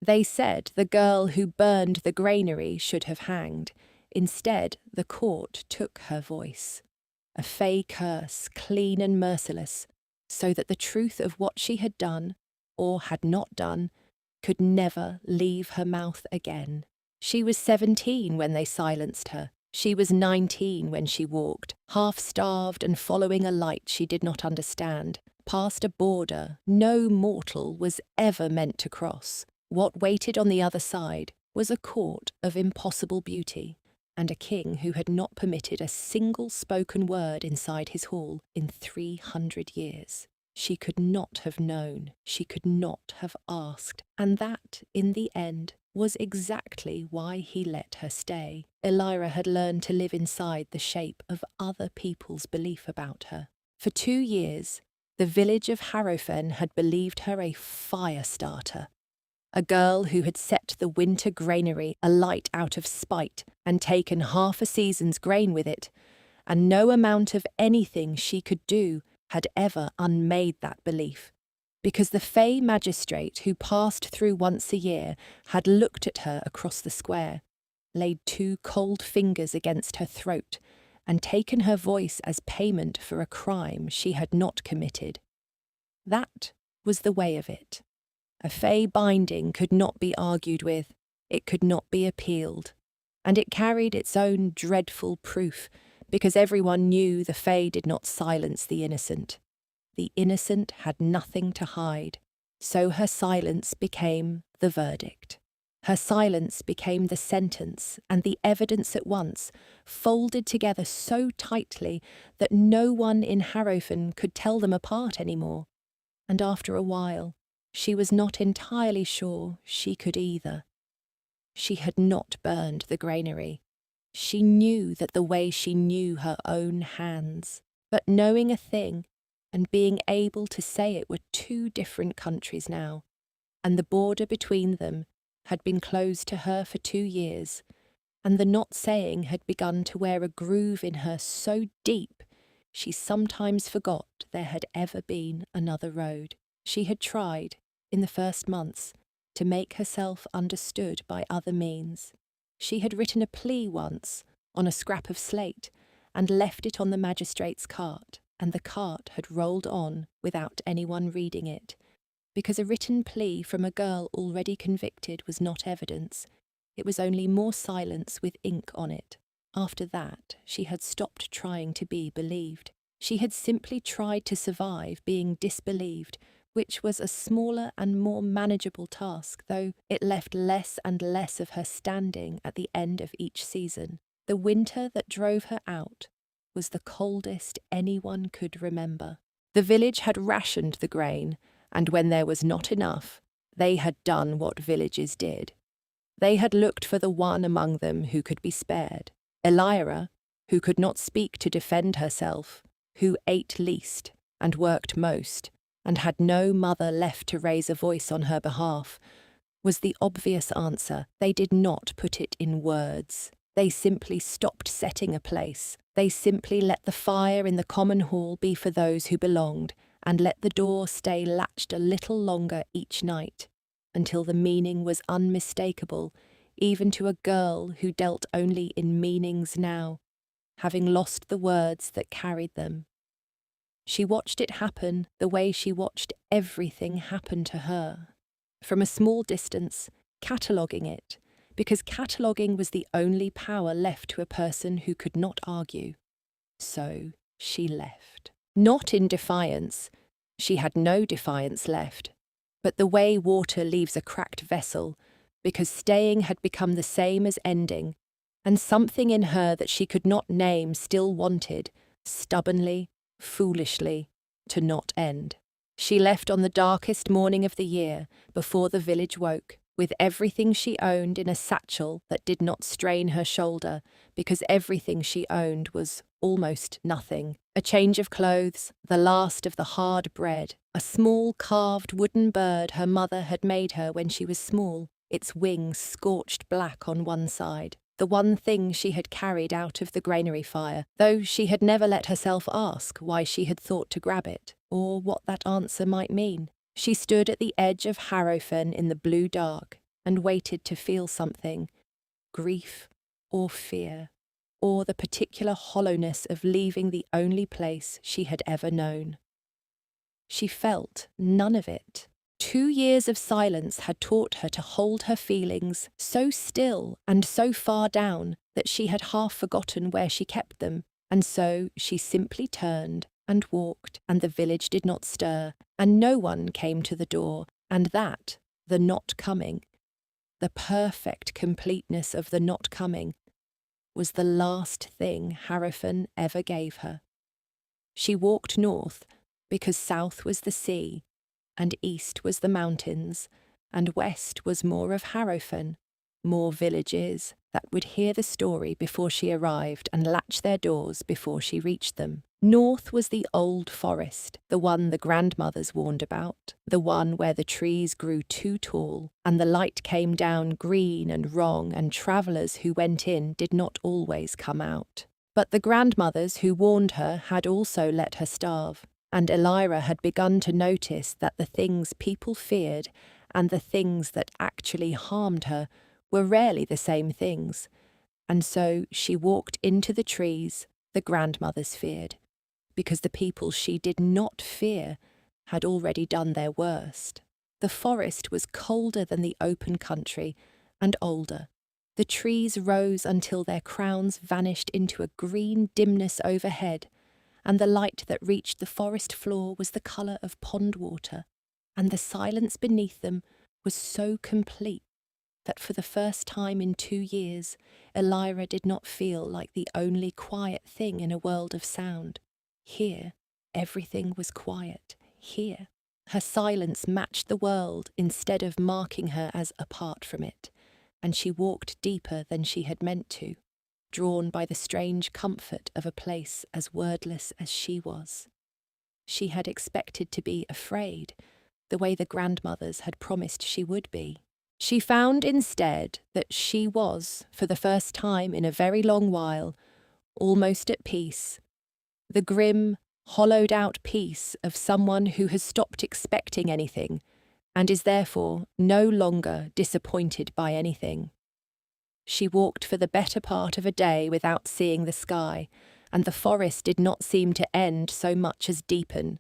They said the girl who burned the granary should have hanged. Instead, the court took her voice. A fey curse, clean and merciless, so that the truth of what she had done, or had not done, could never leave her mouth again. She was 17 when they silenced her. She was 19 when she walked, half-starved and following a light she did not understand, past a border no mortal was ever meant to cross. What waited on the other side was a court of impossible beauty, and a king who had not permitted a single spoken word inside his hall in 300 years. She could not have known, she could not have asked, and that, in the end, was exactly why he let her stay. Elira had learned to live inside the shape of other people's belief about her. For 2 years, the village of Harrowfen had believed her a fire starter, a girl who had set the winter granary alight out of spite and taken half a season's grain with it, and no amount of anything she could do had ever unmade that belief, because the fey magistrate who passed through once a year had looked at her across the square, laid 2 cold fingers against her throat, and taken her voice as payment for a crime she had not committed. That was the way of it. A fey binding could not be argued with, it could not be appealed, and it carried its own dreadful proof, because everyone knew the fey did not silence the innocent. The innocent had nothing to hide, so her silence became the verdict. Her silence became the sentence and the evidence at once, folded together so tightly that no one in Harrowfen could tell them apart any more. And after a while, she was not entirely sure she could either. She had not burned the granary. She knew that the way she knew her own hands. But knowing a thing and being able to say it were 2 different countries now, and the border between them had been closed to her for 2 years, and the not saying had begun to wear a groove in her so deep she sometimes forgot there had ever been another road. She had tried, in the first months, to make herself understood by other means. She had written a plea once on a scrap of slate and left it on the magistrate's cart, and the cart had rolled on without anyone reading it, because a written plea from a girl already convicted was not evidence. It was only more silence with ink on it. After that, she had stopped trying to be believed. She had simply tried to survive being disbelieved, which was a smaller and more manageable task, though it left less and less of her standing at the end of each season. The winter that drove her out was the coldest anyone could remember. The village had rationed the grain, and when there was not enough, they had done what villages did. They had looked for the one among them who could be spared. Elira, who could not speak to defend herself, who ate least and worked most, and had no mother left to raise a voice on her behalf, was the obvious answer. They did not put it in words. They simply stopped setting a place. They simply let the fire in the common hall be for those who belonged, and let the door stay latched a little longer each night, until the meaning was unmistakable, even to a girl who dealt only in meanings now, having lost the words that carried them. She watched it happen the way she watched everything happen to her, from a small distance, cataloguing it, because cataloguing was the only power left to a person who could not argue. So she left. Not in defiance, she had no defiance left, but the way water leaves a cracked vessel, because staying had become the same as ending, and something in her that she could not name still wanted, stubbornly, foolishly, to not end. She left on the darkest morning of the year, before the village woke, with everything she owned in a satchel that did not strain her shoulder, because everything she owned was almost nothing. A change of clothes, the last of the hard bread, a small carved wooden bird her mother had made her when she was small, its wings scorched black on one side. The one thing she had carried out of the granary fire, though she had never let herself ask why she had thought to grab it, or what that answer might mean. She stood at the edge of Harrowfen in the blue dark, and waited to feel something, grief or fear, or the particular hollowness of leaving the only place she had ever known. She felt none of it. 2 years of silence had taught her to hold her feelings so still and so far down that she had half forgotten where she kept them, and so she simply turned and walked, and the village did not stir, and no one came to the door, and that, the not coming, the perfect completeness of the not coming, was the last thing Harrowfen ever gave her. She walked north because south was the sea, and east was the mountains, and west was more of Harrowfen, more villages that would hear the story before she arrived and latch their doors before she reached them. North was the old forest, the one the grandmothers warned about, the one where the trees grew too tall, and the light came down green and wrong, and travellers who went in did not always come out. But the grandmothers who warned her had also let her starve, and Elira had begun to notice that the things people feared and the things that actually harmed her were rarely the same things, and so she walked into the trees the grandmothers feared, because the people she did not fear had already done their worst. The forest was colder than the open country, and older. The trees rose until their crowns vanished into a green dimness overhead, and the light that reached the forest floor was the colour of pond water, and the silence beneath them was so complete that for the first time in 2 years, Elira did not feel like the only quiet thing in a world of sound. Here, everything was quiet. Here, her silence matched the world instead of marking her as apart from it, and she walked deeper than she had meant to, drawn by the strange comfort of a place as wordless as she was. She had expected to be afraid, the way the grandmothers had promised she would be. She found instead that she was, for the first time in a very long while, almost at peace, the grim, hollowed-out peace of someone who has stopped expecting anything and is therefore no longer disappointed by anything. She walked for the better part of a day without seeing the sky, and the forest did not seem to end so much as deepen,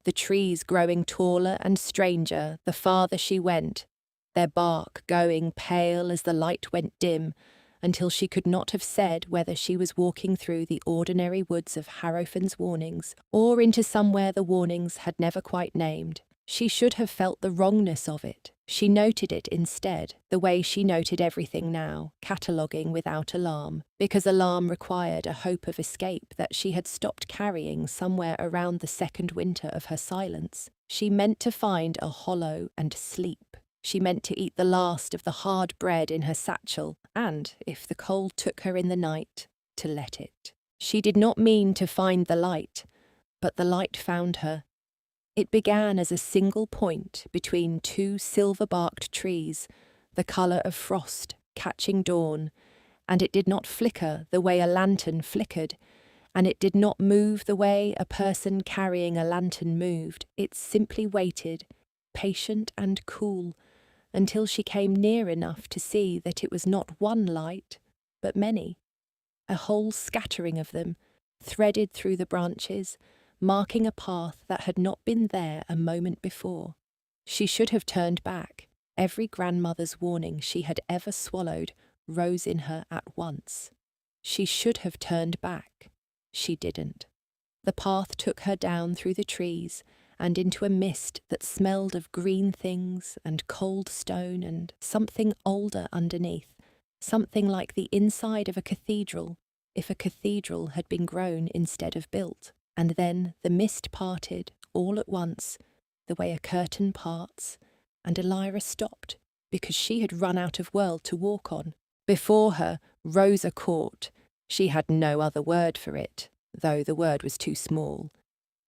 the trees growing taller and stranger the farther she went, their bark going pale as the light went dim, until she could not have said whether she was walking through the ordinary woods of Harrowfen's warnings, or into somewhere the warnings had never quite named. She should have felt the wrongness of it. She noted it instead, the way she noted everything now, cataloguing without alarm, because alarm required a hope of escape that she had stopped carrying somewhere around the second winter of her silence. She meant to find a hollow and sleep. She meant to eat the last of the hard bread in her satchel, and, if the cold took her in the night, to let it. She did not mean to find the light, but the light found her. It began as a single point between 2 silver-barked trees, the colour of frost catching dawn, and it did not flicker the way a lantern flickered, and it did not move the way a person carrying a lantern moved. It simply waited, patient and cool, until she came near enough to see that it was not one light, but many, a whole scattering of them, threaded through the branches, marking a path that had not been there a moment before. She should have turned back. Every grandmother's warning she had ever swallowed rose in her at once. She should have turned back. She didn't. The path took her down through the trees and into a mist that smelled of green things and cold stone and something older underneath, something like the inside of a cathedral, if a cathedral had been grown instead of built. And then the mist parted all at once, the way a curtain parts, and Elira stopped because she had run out of world to walk on. Before her rose a court. She had no other word for it, though the word was too small.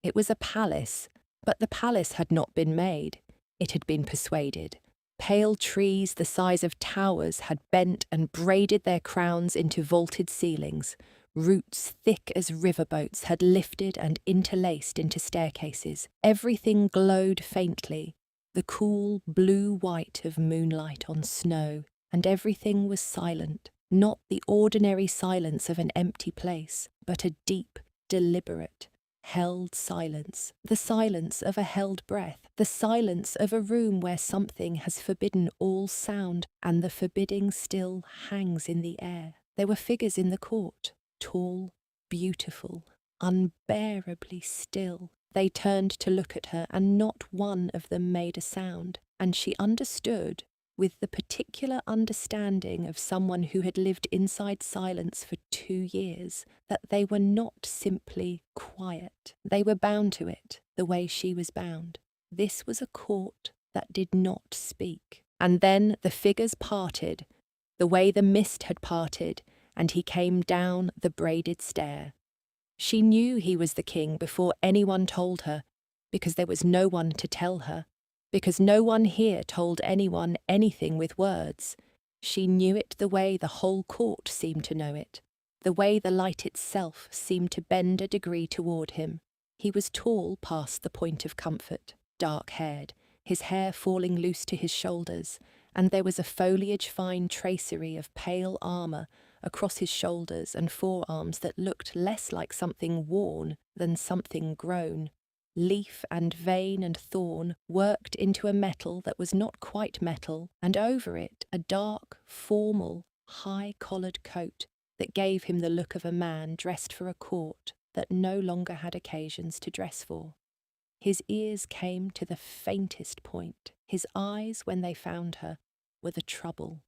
It was a palace, but the palace had not been made. It had been persuaded. Pale trees the size of towers had bent and braided their crowns into vaulted ceilings. Roots thick as riverboats had lifted and interlaced into staircases. Everything glowed faintly. the cool blue-white of moonlight on snow, and everything was silent, not the ordinary silence of an empty place, but a deep, deliberate, held silence, the silence of a held breath, the silence of a room where something has forbidden all sound, and the forbidding still hangs in the air. There were figures in the court, tall, beautiful, unbearably still. They turned to look at her, and not one of them made a sound, and she understood, with the particular understanding of someone who had lived inside silence for 2 years, that they were not simply quiet. They were bound to it, the way she was bound. This was a court that did not speak. And then the figures parted, the way the mist had parted, and he came down the braided stair. She knew he was the king before anyone told her, because there was no one to tell her, because no one here told anyone anything with words. She knew it the way the whole court seemed to know it, the way the light itself seemed to bend a degree toward him. He was tall past the point of comfort, dark-haired, his hair falling loose to his shoulders, and there was a foliage-fine tracery of pale armour across his shoulders and forearms that looked less like something worn than something grown. Leaf and vein and thorn worked into a metal that was not quite metal, and over it a dark, formal, high-collared coat that gave him the look of a man dressed for a court that no longer had occasions to dress for. His ears came to the faintest point. His eyes, when they found her, were the trouble.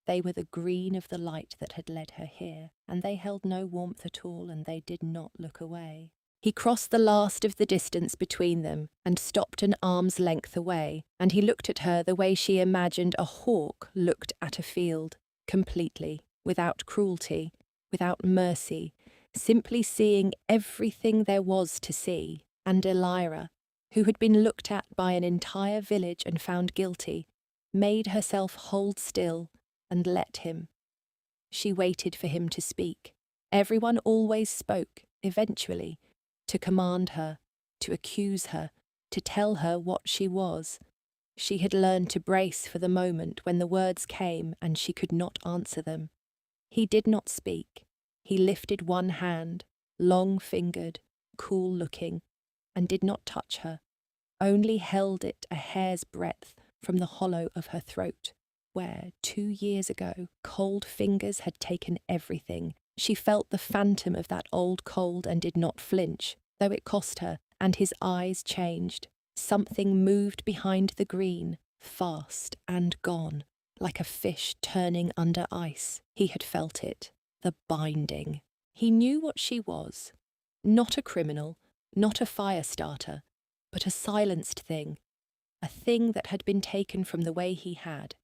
They were the green of the light that had led her here, and they held no warmth at all, and they did not look away. He crossed the last of the distance between them and stopped an arm's length away, and he looked at her the way she imagined a hawk looked at a field, completely, without cruelty, without mercy, simply seeing everything there was to see. And Elira, who had been looked at by an entire village and found guilty, made herself hold still and let him. She waited for him to speak. Everyone always spoke, eventually, to command her, to accuse her, to tell her what she was. She had learned to brace for the moment when the words came and she could not answer them. He did not speak. He lifted one hand, long-fingered, cool-looking, and did not touch her, only held it a hair's breadth from the hollow of her throat, where, 2 years ago, cold fingers had taken everything. She felt the phantom of that old cold and did not flinch, though it cost her, and his eyes changed. Something moved behind the green, fast and gone, like a fish turning under ice. He had felt it, the binding. He knew what she was. Not a criminal, not a fire starter, but a silenced thing, a thing that had been taken from the way he had.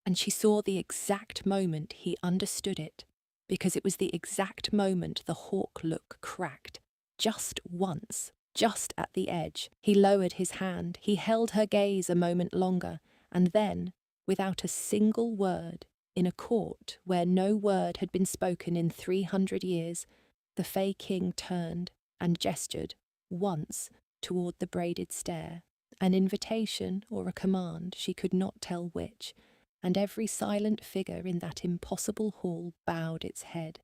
And she saw the exact moment he understood it, because it was the exact moment the hawk look cracked, just once, just at the edge. He lowered his hand, he held her gaze a moment longer, and then, without a single word, in a court where no word had been spoken in 300 years, the Fey King turned and gestured, once, toward the braided stair, an invitation or a command, she could not tell which, and every silent figure in that impossible hall bowed its head,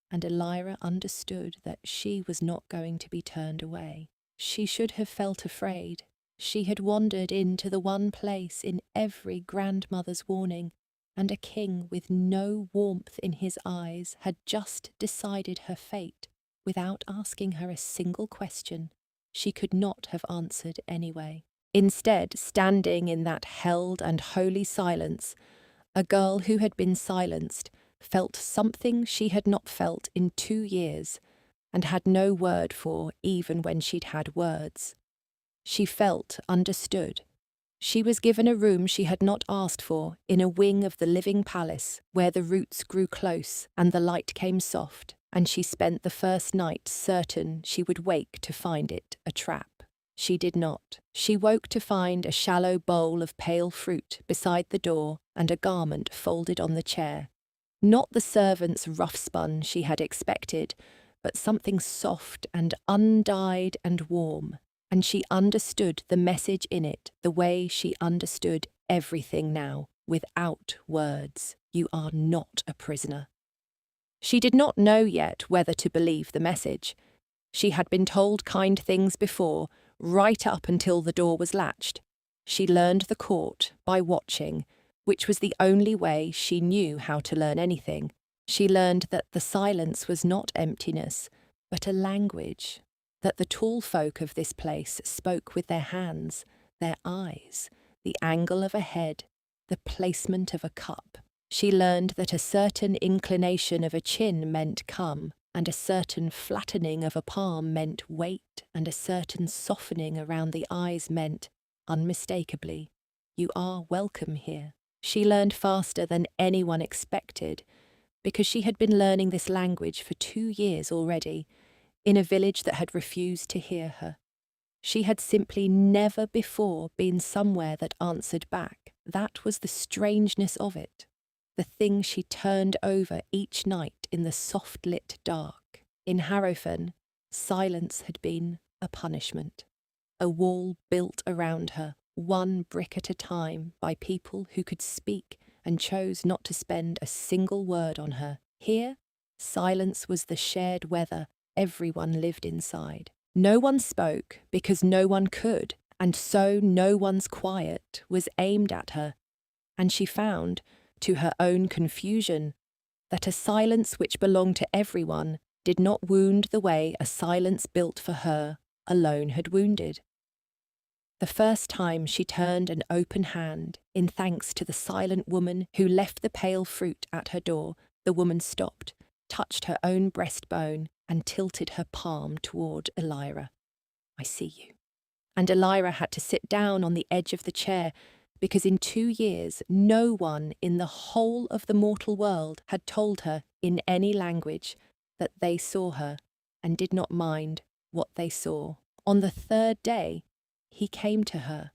and Elira understood that she was not going to be turned away. She should have felt afraid. She had wandered into the one place in every grandmother's warning, and a king with no warmth in his eyes had just decided her fate without asking her a single question. She could not have answered anyway. Instead, standing in that held and holy silence, a girl who had been silenced felt something she had not felt in 2 years and had no word for even when she'd had words. She felt understood. She was given a room she had not asked for in a wing of the living palace where the roots grew close and the light came soft, and she spent the first night certain she would wake to find it a trap. She did not. She woke to find a shallow bowl of pale fruit beside the door and a garment folded on the chair. Not the servant's rough spun she had expected, but something soft and undyed and warm, and she understood the message in it the way she understood everything now, without words. You are not a prisoner. She did not know yet whether to believe the message. She had been told kind things before, right up until the door was latched. She learned the court by watching, which was the only way she knew how to learn anything. She learned that the silence was not emptiness, but a language, that the tall folk of this place spoke with their hands, their eyes, the angle of a head, the placement of a cup. She learned that a certain inclination of a chin meant come, and a certain flattening of a palm meant wait, and a certain softening around the eyes meant, unmistakably, you are welcome here. She learned faster than anyone expected, because she had been learning this language for 2 years already, in a village that had refused to hear her. She had simply never before been somewhere that answered back. That was the strangeness of it, the thing she turned over each night in the soft-lit dark. In Harrowfen, silence had been a punishment, a wall built around her, one brick at a time, by people who could speak and chose not to spend a single word on her. Here, silence was the shared weather everyone lived inside. No one spoke because no one could, and so no one's quiet was aimed at her, and she found, to her own confusion, that a silence which belonged to everyone did not wound the way a silence built for her alone had wounded. The first time she turned an open hand, in thanks to the silent woman who left the pale fruit at her door, the woman stopped, touched her own breastbone, and tilted her palm toward Elira. I see you. And Elira had to sit down on the edge of the chair, because in 2 years no one in the whole of the mortal world had told her in any language that they saw her and did not mind what they saw. On the 3rd day, he came to her.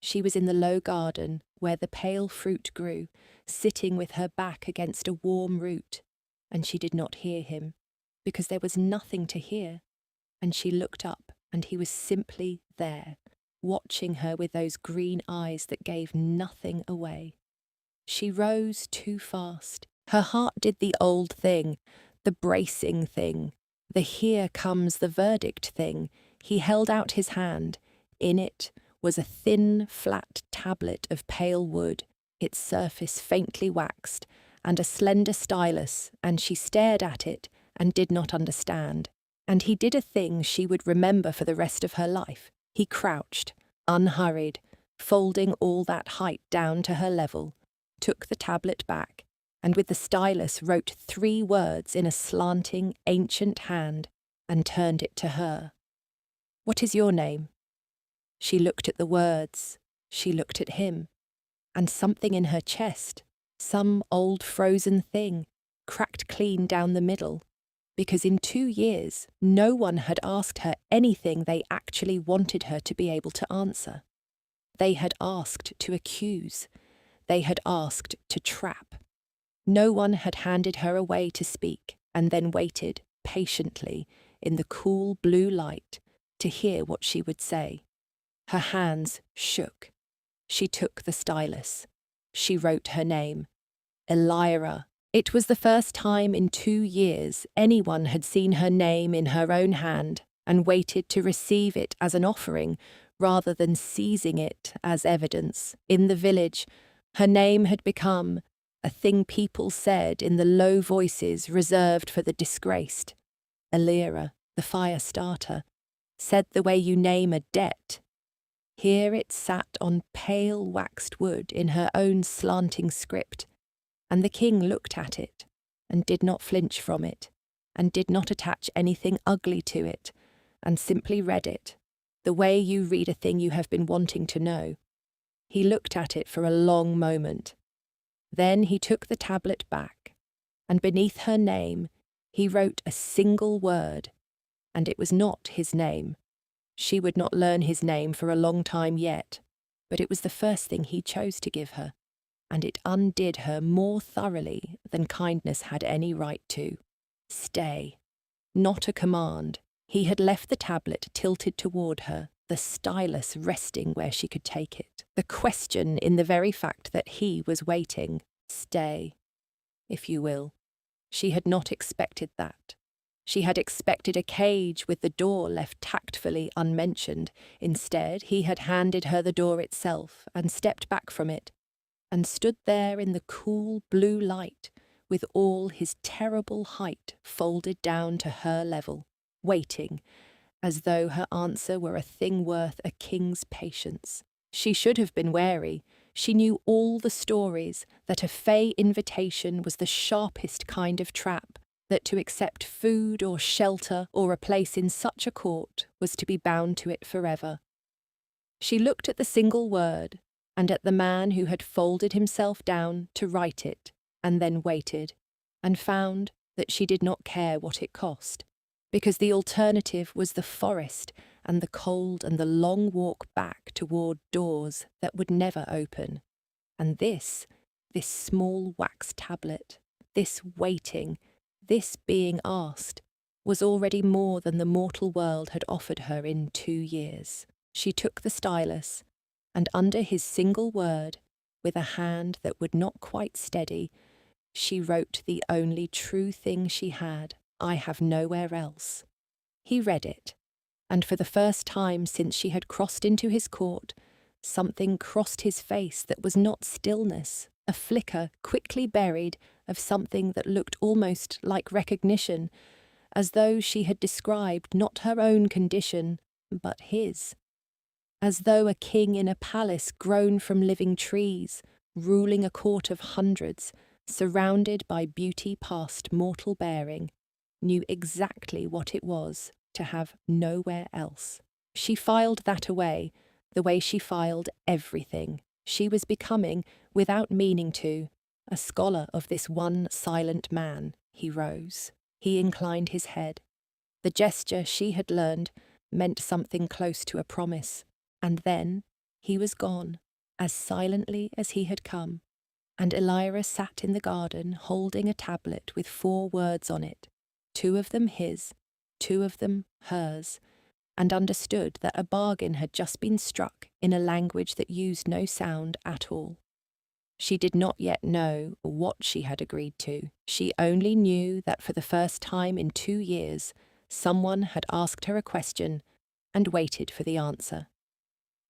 She was in the low garden where the pale fruit grew, sitting with her back against a warm root, and she did not hear him, because there was nothing to hear, and she looked up, and he was simply there, watching her with those green eyes that gave nothing away. She rose too fast. Her heart did the old thing, the bracing thing, the here comes the verdict thing. He held out his hand. In it was a thin, flat tablet of pale wood, its surface faintly waxed, and a slender stylus, and she stared at it and did not understand. And he did a thing she would remember for the rest of her life. He crouched, unhurried, folding all that height down to her level, took the tablet back, and with the stylus wrote 3 words in a slanting, ancient hand, and turned it to her. What is your name? She looked at the words, she looked at him, and something in her chest, some old frozen thing, cracked clean down the middle, because in 2 years no one had asked her anything they actually wanted her to be able to answer. They had asked to accuse, they had asked to trap. No one had handed her away to speak, and then waited, patiently, in the cool blue light, to hear what she would say. Her hands shook. She took the stylus. She wrote her name. Elira. It was the first time in 2 years anyone had seen her name in her own hand and waited to receive it as an offering rather than seizing it as evidence. In the village, her name had become a thing people said in the low voices reserved for the disgraced. Elira, the fire starter, said the way you name a debt. Here it sat on pale waxed wood in her own slanting script, and the king looked at it, and did not flinch from it, and did not attach anything ugly to it, and simply read it, the way you read a thing you have been wanting to know. He looked at it for a long moment. Then he took the tablet back, and beneath her name he wrote a single word, and it was not his name. She would not learn his name for a long time yet, but it was the first thing he chose to give her, and it undid her more thoroughly than kindness had any right to. Stay. Not a command, He had left the tablet tilted toward her, the stylus resting where she could take it. The question in the very fact that he was waiting. Stay, if you will. She had not expected that. She had expected a cage with the door left tactfully unmentioned. Instead, he had handed her the door itself and stepped back from it, and stood there in the cool blue light, with all his terrible height folded down to her level, waiting, as though her answer were a thing worth a king's patience. She should have been wary. She knew all the stories, that a fey invitation was the sharpest kind of trap, that to accept food or shelter or a place in such a court was to be bound to it forever. She looked at the single word, and at the man who had folded himself down to write it, and then waited, and found that she did not care what it cost, because the alternative was the forest and the cold and the long walk back toward doors that would never open. And this small wax tablet, this waiting, this being asked, was already more than the mortal world had offered her in 2 years. She took the stylus, and under his single word, with a hand that would not quite steady, she wrote the only true thing she had, "I have nowhere else." He read it, and for the first time since she had crossed into his court, something crossed his face that was not stillness, a flicker quickly buried of something that looked almost like recognition, as though she had described not her own condition, but his. As though a king in a palace grown from living trees, ruling a court of hundreds, surrounded by beauty past mortal bearing, knew exactly what it was to have nowhere else. She filed that away, the way she filed everything. She was becoming, without meaning to, a scholar of this one silent man. He rose. He inclined his head. The gesture she had learned meant something close to a promise. And then he was gone, as silently as he had come, and Elira sat in the garden holding a tablet with 4 words on it, 2 of them his, 2 of them hers, and understood that a bargain had just been struck in a language that used no sound at all. She did not yet know what she had agreed to. She only knew that for the first time in 2 years, someone had asked her a question and waited for the answer.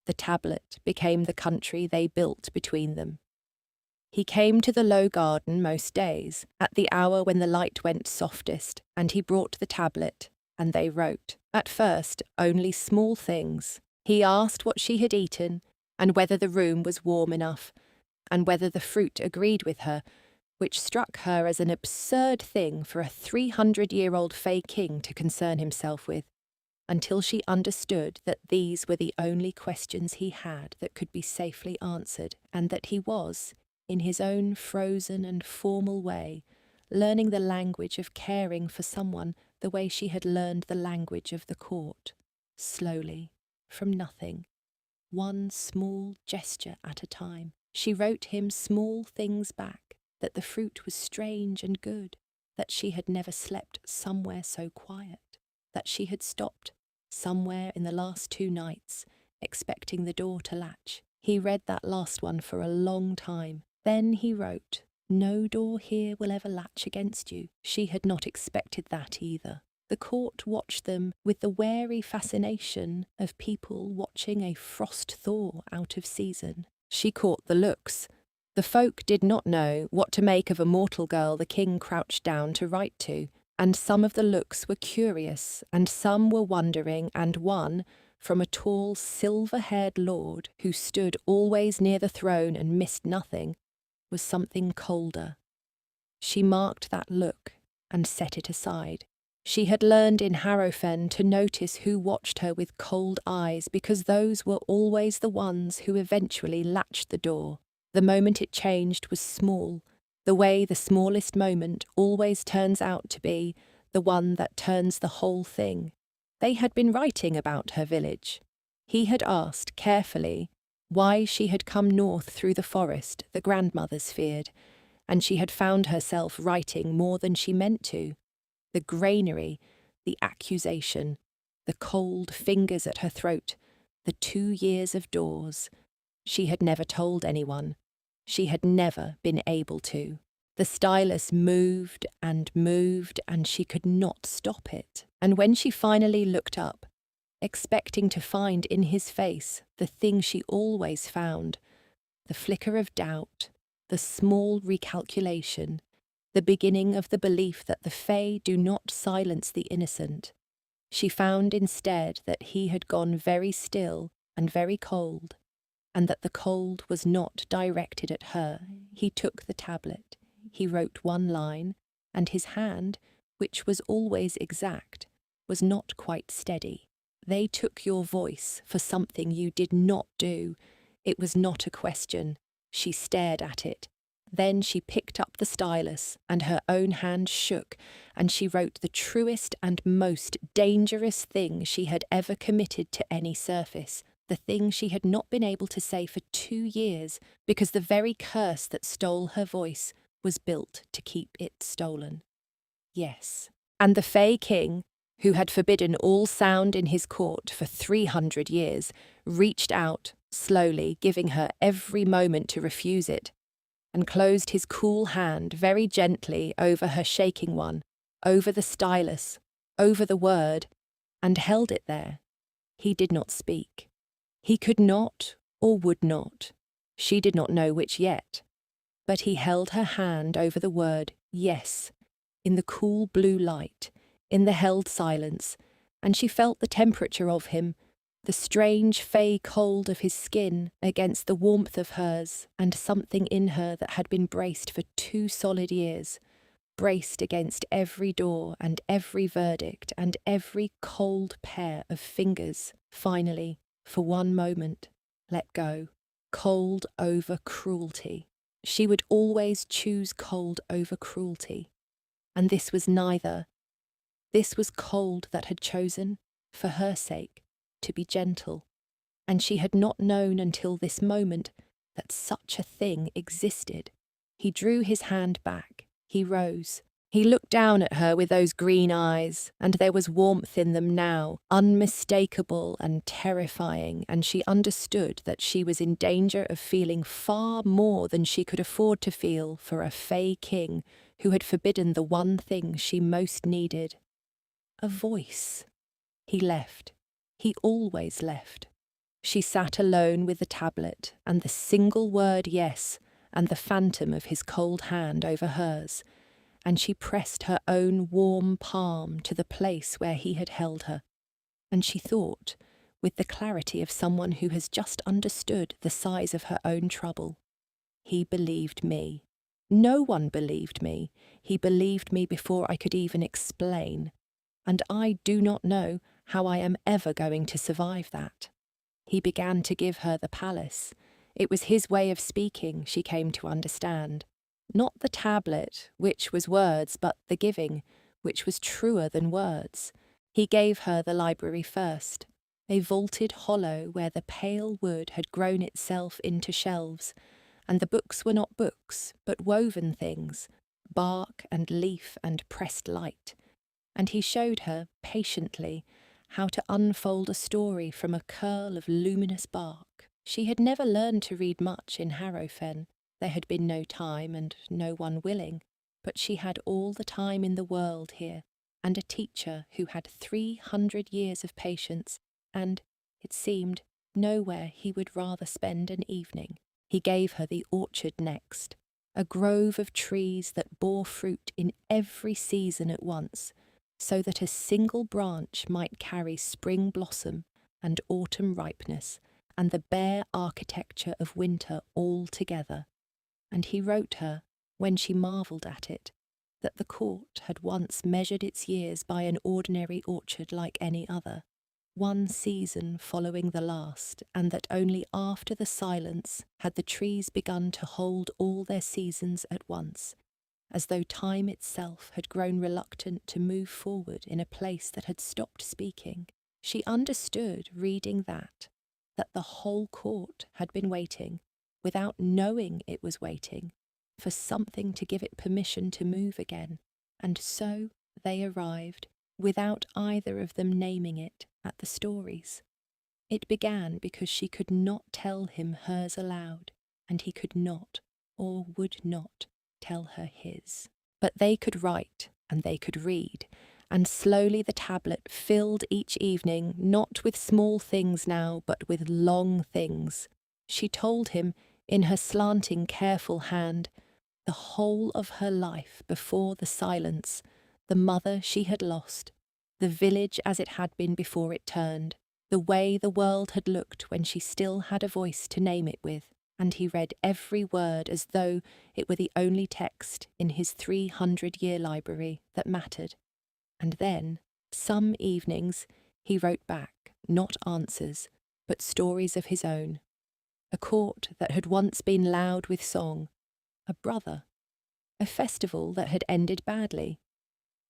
The tablet became the country they built between them. He came to the low garden most days, at the hour when the light went softest, and he brought the tablet, and they wrote. At first, only small things. He asked what she had eaten, and whether the room was warm enough, and whether the fruit agreed with her, which struck her as an absurd thing for a 300-year-old fey king to concern himself with, until she understood that these were the only questions he had that could be safely answered, and that he was, in his own frozen and formal way, learning the language of caring for someone the way she had learned the language of the court, slowly, from nothing, one small gesture at a time. She wrote him small things back, that the fruit was strange and good, that she had never slept somewhere so quiet, that she had stopped somewhere in the last 2 nights, expecting the door to latch. He read that last one for a long time. Then he wrote, "No door here will ever latch against you." She had not expected that either. The court watched them with the wary fascination of people watching a frost thaw out of season. She caught the looks. The folk did not know what to make of a mortal girl the king crouched down to write to, and some of the looks were curious, and some were wondering, and one, from a tall, silver-haired lord who stood always near the throne and missed nothing, was something colder. She marked that look and set it aside. She had learned in Harrowfen to notice who watched her with cold eyes, because those were always the ones who eventually latched the door. The moment it changed was small, the way the smallest moment always turns out to be the one that turns the whole thing. They had been writing about her village. He had asked, carefully, why she had come north through the forest, the grandmothers feared, and she had found herself writing more than she meant to. The granary, the accusation, the cold fingers at her throat, the 2 years of doors. She had never told anyone. She had never been able to. The stylus moved, and she could not stop it. And when she finally looked up, expecting to find in his face the thing she always found, the flicker of doubt, the small recalculation, the beginning of the belief that the Fae do not silence the innocent, she found instead that he had gone very still and very cold, and that the cold was not directed at her. He took the tablet, he wrote one line, and his hand, which was always exact, was not quite steady. They took your voice for something you did not do. It was not a question. She stared at it. Then she picked up the stylus, and her own hand shook, and she wrote the truest and most dangerous thing she had ever committed to any surface, the thing she had not been able to say for 2 years, because the very curse that stole her voice was built to keep it stolen. Yes. And the Fae King, who had forbidden all sound in his court for 300 years, reached out, slowly, giving her every moment to refuse it, and closed his cool hand very gently over her shaking one, over the stylus, over the word, and held it there. He did not speak. He could not or would not. She did not know which yet. But he held her hand over the word yes, in the cool blue light, in the held silence, and she felt the temperature of him, the strange Fae cold of his skin against the warmth of hers, and something in her that had been braced for 2 solid years, braced against every door and every verdict and every cold pair of fingers, finally, for one moment, let go. Cold over cruelty. She would always choose cold over cruelty. And this was neither. This was cold that had chosen, for her sake, to be gentle. And she had not known until this moment that such a thing existed. He drew his hand back. He rose. He looked down at her with those green eyes, and there was warmth in them now, unmistakable and terrifying, and she understood that she was in danger of feeling far more than she could afford to feel for a Fae King who had forbidden the one thing she most needed. A voice. He left. He always left. She sat alone with the tablet and the single word yes, and the phantom of his cold hand over hers, and she pressed her own warm palm to the place where he had held her, and she thought, with the clarity of someone who has just understood the size of her own trouble, he believed me. No one believed me. He believed me before I could even explain, and I do not know how I am ever going to survive that. He began to give her the palace. It was his way of speaking, she came to understand. Not the tablet, which was words, but the giving, which was truer than words. He gave her the library first, a vaulted hollow where the pale wood had grown itself into shelves, and the books were not books, but woven things, bark and leaf and pressed light. And he showed her, patiently, how to unfold a story from a curl of luminous bark. She had never learned to read much in Harrowfen. There had been no time and no one willing, but she had all the time in the world here, and a teacher who had 300 years of patience, and, it seemed, nowhere he would rather spend an evening. He gave her the orchard next, a grove of trees that bore fruit in every season at once, so that a single branch might carry spring blossom and autumn ripeness, and the bare architecture of winter all together. And he wrote her, when she marvelled at it, that the court had once measured its years by an ordinary orchard like any other, one season following the last, and that only after the silence had the trees begun to hold all their seasons at once, as though time itself had grown reluctant to move forward in a place that had stopped speaking. She understood, reading that the whole court had been waiting, without knowing it was waiting, for something to give it permission to move again, and so they arrived, without either of them naming it at the stories. It began because she could not tell him hers aloud, and he could not, or would not, tell her his. But they could write, and they could read, and slowly the tablet filled each evening, not with small things now, but with long things. She told him, in her slanting, careful hand, the whole of her life before the silence, the mother she had lost, the village as it had been before it turned, the way the world had looked when she still had a voice to name it with, and he read every word as though it were the only text in his 300-year library that mattered. And then, some evenings, he wrote back, not answers, but stories of his own. A court that had once been loud with song, a brother, a festival that had ended badly.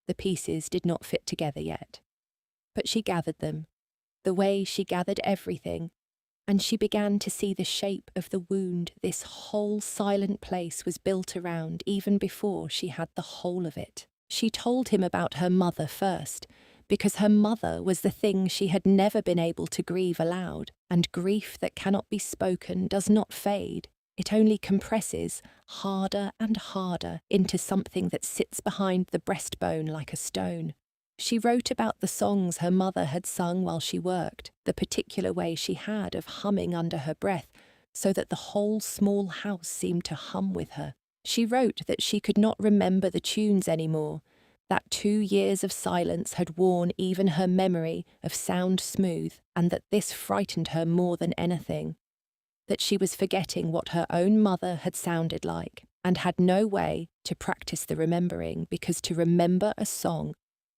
The pieces did not fit together yet. But she gathered them, the way she gathered everything, and she began to see the shape of the wound this whole silent place was built around even before she had the whole of it. She told him about her mother first, because her mother was the thing she had never been able to grieve aloud, and grief that cannot be spoken does not fade. It only compresses, harder and harder, into something that sits behind the breastbone like a stone. She wrote about the songs her mother had sung while she worked, the particular way she had of humming under her breath, so that the whole small house seemed to hum with her. She wrote that she could not remember the tunes anymore, that 2 years of silence had worn even her memory of sound smooth, and that this frightened her more than anything, that she was forgetting what her own mother had sounded like, and had no way to practice the remembering, because to remember a song,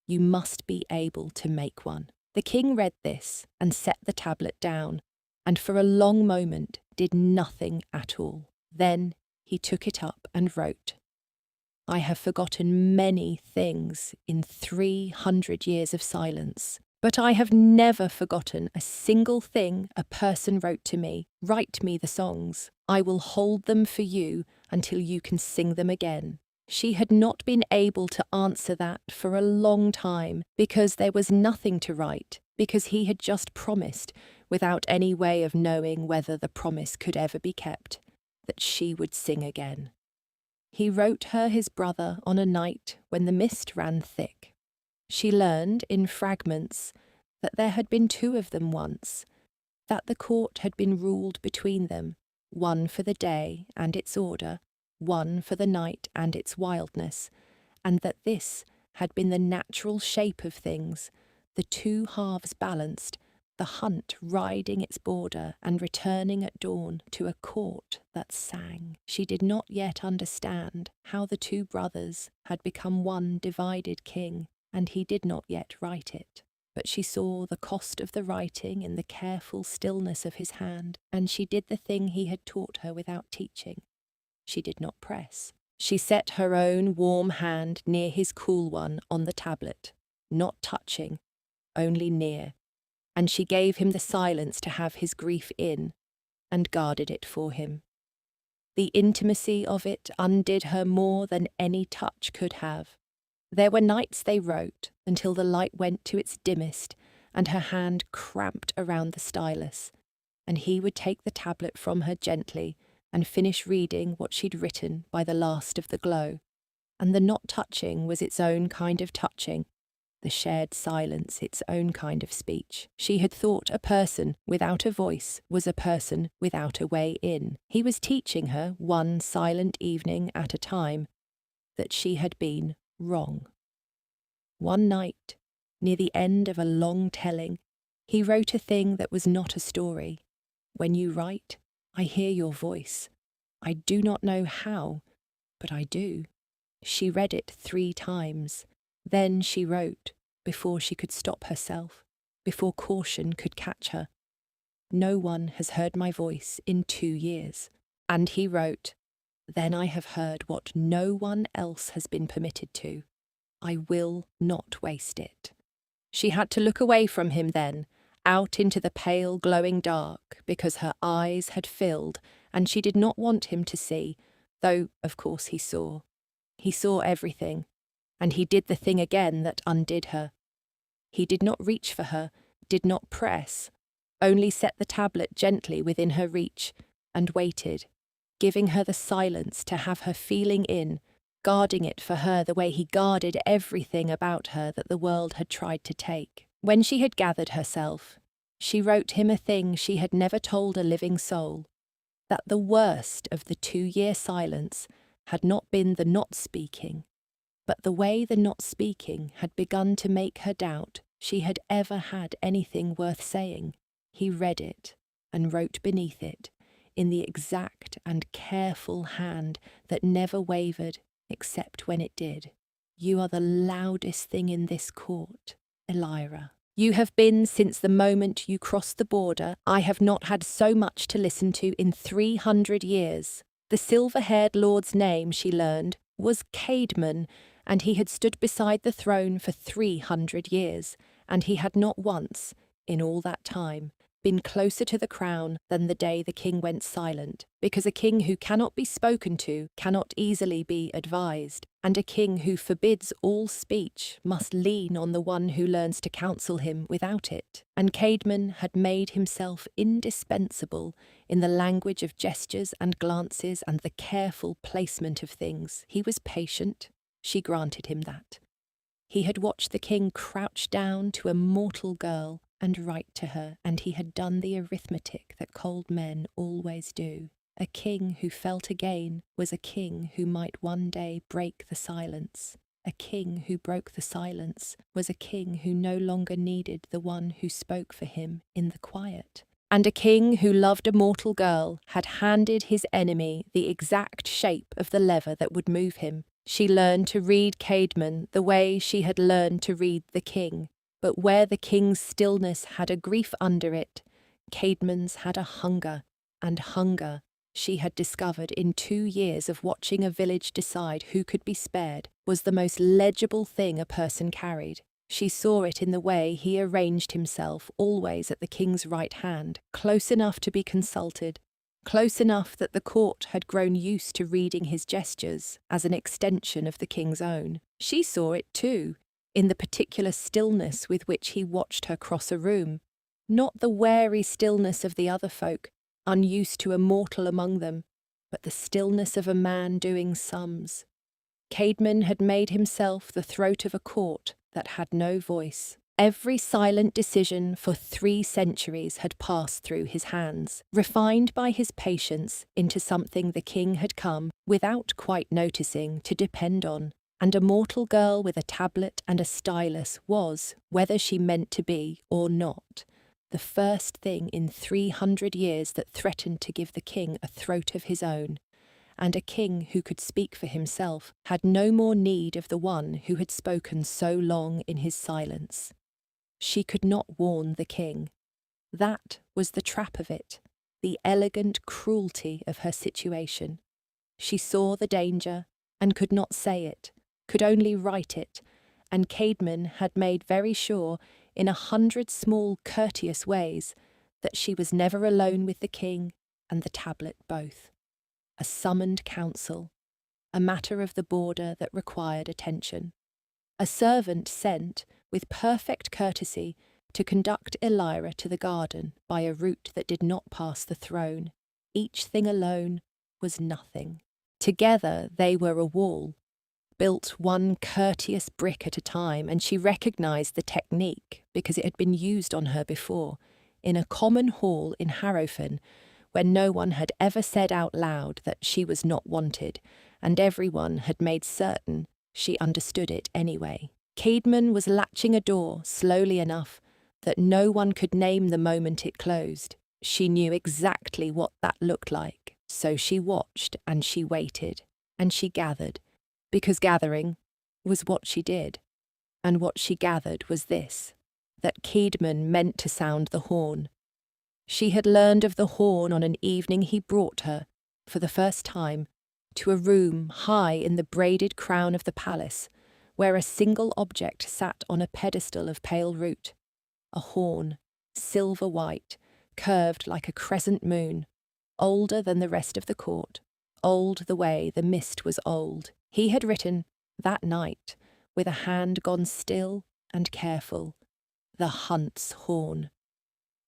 you must be able to make one. The king read this and set the tablet down, and for a long moment did nothing at all. Then he took it up and wrote, "I have forgotten many things in 300 years of silence, but I have never forgotten a single thing a person wrote to me. Write me the songs. I will hold them for you until you can sing them again." She had not been able to answer that for a long time, because there was nothing to write, because he had just promised, without any way of knowing whether the promise could ever be kept, that she would sing again. He wrote her his brother on a night when the mist ran thick. She learned, in fragments, that there had been 2 of them once, that the court had been ruled between them, one for the day and its order, one for the night and its wildness, and that this had been the natural shape of things, the 2 halves balanced, the hunt riding its border and returning at dawn to a court that sang. She did not yet understand how the 2 brothers had become one divided king, and he did not yet write it. But she saw the cost of the writing in the careful stillness of his hand, and she did the thing he had taught her without teaching. She did not press. She set her own warm hand near his cool one on the tablet, not touching, only near, and she gave him the silence to have his grief in, and guarded it for him. The intimacy of it undid her more than any touch could have. There were nights they wrote until the light went to its dimmest and her hand cramped around the stylus, and he would take the tablet from her gently and finish reading what she'd written by the last of the glow. And the not touching was its own kind of touching, the shared silence its own kind of speech. She had thought a person without a voice was a person without a way in. He was teaching her, one silent evening at a time, that she had been wrong. One night, near the end of a long telling, he wrote a thing that was not a story. When you write, I hear your voice. I do not know how, but I do. She read it 3 times. Then she wrote, before she could stop herself, before caution could catch her. No one has heard my voice in 2 years. And he wrote, then I have heard what no one else has been permitted to. I will not waste it. She had to look away from him then, out into the pale glowing dark, because her eyes had filled, and she did not want him to see, though of course he saw. He saw everything, and he did the thing again that undid her. He did not reach for her, did not press, only set the tablet gently within her reach, and waited, giving her the silence to have her feeling in, guarding it for her the way he guarded everything about her that the world had tried to take. When she had gathered herself, she wrote him a thing she had never told a living soul, that the worst of the 2-year silence had not been the not speaking, but the way the not speaking had begun to make her doubt she had ever had anything worth saying. He read it and wrote beneath it, in the exact and careful hand that never wavered except when it did. You are the loudest thing in this court, Elira. You have been since the moment you crossed the border. I have not had so much to listen to in 300 years. The silver-haired lord's name, she learned, was Caedmon, and he had stood beside the throne for 300 years, and he had not once, in all that time, been closer to the crown than the day the king went silent, because a king who cannot be spoken to cannot easily be advised, and a king who forbids all speech must lean on the one who learns to counsel him without it. And Caedmon had made himself indispensable in the language of gestures and glances and the careful placement of things. He was patient, she granted him that. He had watched the king crouch down to a mortal girl and write to her, and he had done the arithmetic that cold men always do. A king who felt again was a king who might one day break the silence. A king who broke the silence was a king who no longer needed the one who spoke for him in the quiet. And a king who loved a mortal girl had handed his enemy the exact shape of the lever that would move him. She learned to read Caedmon the way she had learned to read the king. But where the king's stillness had a grief under it, Caedmon's had a hunger, and hunger, she had discovered in 2 years of watching a village decide who could be spared, was the most legible thing a person carried. She saw it in the way he arranged himself always at the king's right hand, close enough to be consulted, close enough that the court had grown used to reading his gestures as an extension of the king's own. She saw it too, in the particular stillness with which he watched her cross a room, not the wary stillness of the other folk, unused to a mortal among them, but the stillness of a man doing sums. Caedmon had made himself the throat of a court that had no voice. Every silent decision for 3 centuries had passed through his hands, refined by his patience into something the king had come, without quite noticing, to depend on. And a mortal girl with a tablet and a stylus was, whether she meant to be or not, the first thing in 300 years that threatened to give the king a throat of his own, and a king who could speak for himself had no more need of the one who had spoken so long in his silence. She could not warn the king. That was the trap of it, the elegant cruelty of her situation. She saw the danger and could not say it, could only write it, and Caedmon had made very sure, in 100 small courteous ways, that she was never alone with the king and the tablet both. A summoned council, a matter of the border that required attention. A servant sent, with perfect courtesy, to conduct Elira to the garden by a route that did not pass the throne. Each thing alone was nothing. Together they were a wall, built one courteous brick at a time, and she recognised the technique because it had been used on her before, in a common hall in Harrowfen, when no one had ever said out loud that she was not wanted, and everyone had made certain she understood it anyway. Caedmon was latching a door slowly enough that no one could name the moment it closed. She knew exactly what that looked like, so she watched and she waited, and she gathered, because gathering was what she did, and what she gathered was this, that Caedmon meant to sound the horn. She had learned of the horn on an evening he brought her, for the first time, to a room high in the braided crown of the palace, where a single object sat on a pedestal of pale root, a horn, silver-white, curved like a crescent moon, older than the rest of the court, old the way the mist was old. He had written, that night, with a hand gone still and careful, the hunt's horn.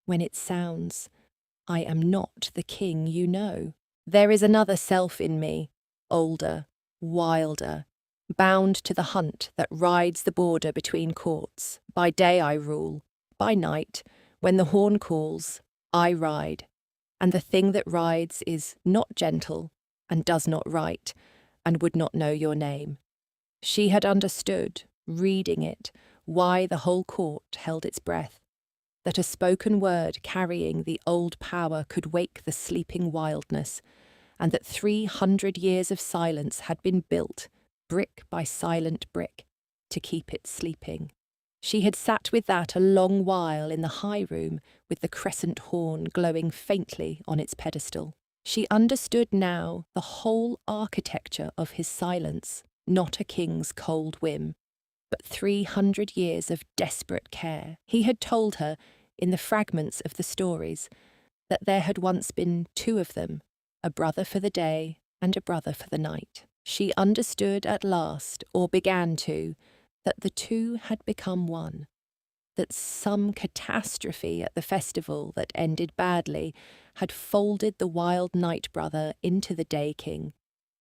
When it sounds, I am not the king you know. There is another self in me, older, wilder, bound to the hunt that rides the border between courts. By day I rule, by night, when the horn calls, I ride. And the thing that rides is not gentle, and does not write, and would not know your name. She had understood, reading it, why the whole court held its breath, that a spoken word carrying the old power could wake the sleeping wildness, and that 300 years of silence had been built, brick by silent brick, to keep it sleeping. She had sat with that a long while in the high room with the crescent horn glowing faintly on its pedestal. She understood now the whole architecture of his silence, not a king's cold whim, but 300 years of desperate care. He had told her, in the fragments of the stories, that there had once been two of them, a brother for the day and a brother for the night. She understood at last, or began to, that the two had become one, that some catastrophe at the festival that ended badly had folded the wild night brother into the day king,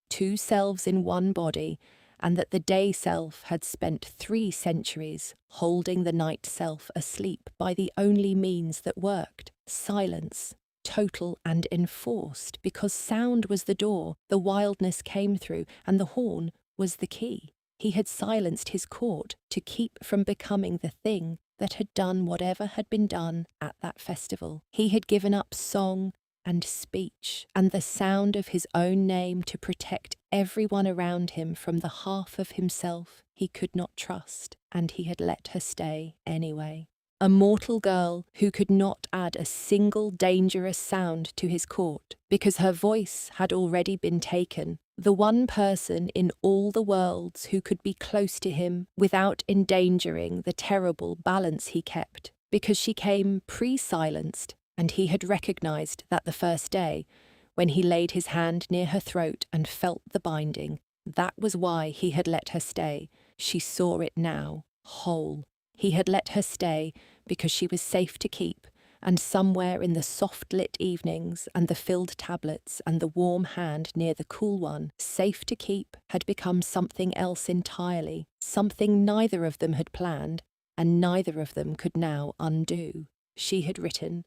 two selves in one body, and that the day self had spent 3 centuries holding the night self asleep by the only means that worked, silence, total and enforced, because sound was the door the wildness came through, and the horn was the key. He had silenced his court to keep from becoming the thing that had done whatever had been done at that festival. He had given up song and speech and the sound of his own name to protect everyone around him from the half of himself he could not trust, and he had let her stay anyway. A mortal girl who could not add a single dangerous sound to his court because her voice had already been taken. The one person in all the worlds who could be close to him without endangering the terrible balance he kept, because she came pre-silenced, and he had recognized that the first day, when he laid his hand near her throat and felt the binding. That was why he had let her stay. She saw it now, whole. He had let her stay because she was safe to keep, and somewhere in the soft-lit evenings and the filled tablets and the warm hand near the cool one, safe to keep had become something else entirely, something neither of them had planned, and neither of them could now undo. She had written,